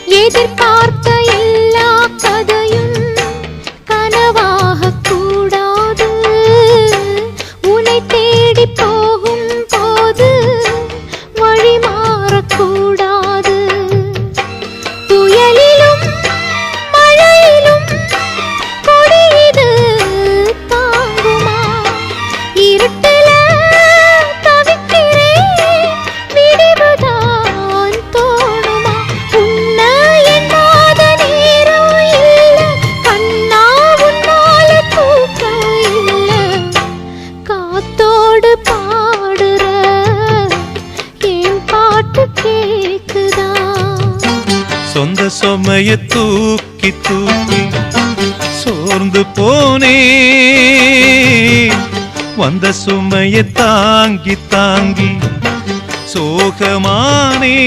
எதிர்பார்த்த எல்லா கதையும் கனவாக கூடாது. உன்னை தேடி போகும் போது வழி மாறக்கூடாது. புயலிலும் மழையிலும் கொடியது தாங்குமா? இருட்டில தவிக்கிறேன், விடிவுதான் தோணுமா? உன்னை எண்ணாத நேரம் இல்ல கண்ணா, உன்னால தூக்கம் இல்ல. காத்தோடு பாடுற என் பாட்டு கேக்குதா? சொந்த சுமைய தூக்கி தூக்கி சோர்ந்து போனே, வந்த சுமைய தாங்கி தாங்கி சோகமானே.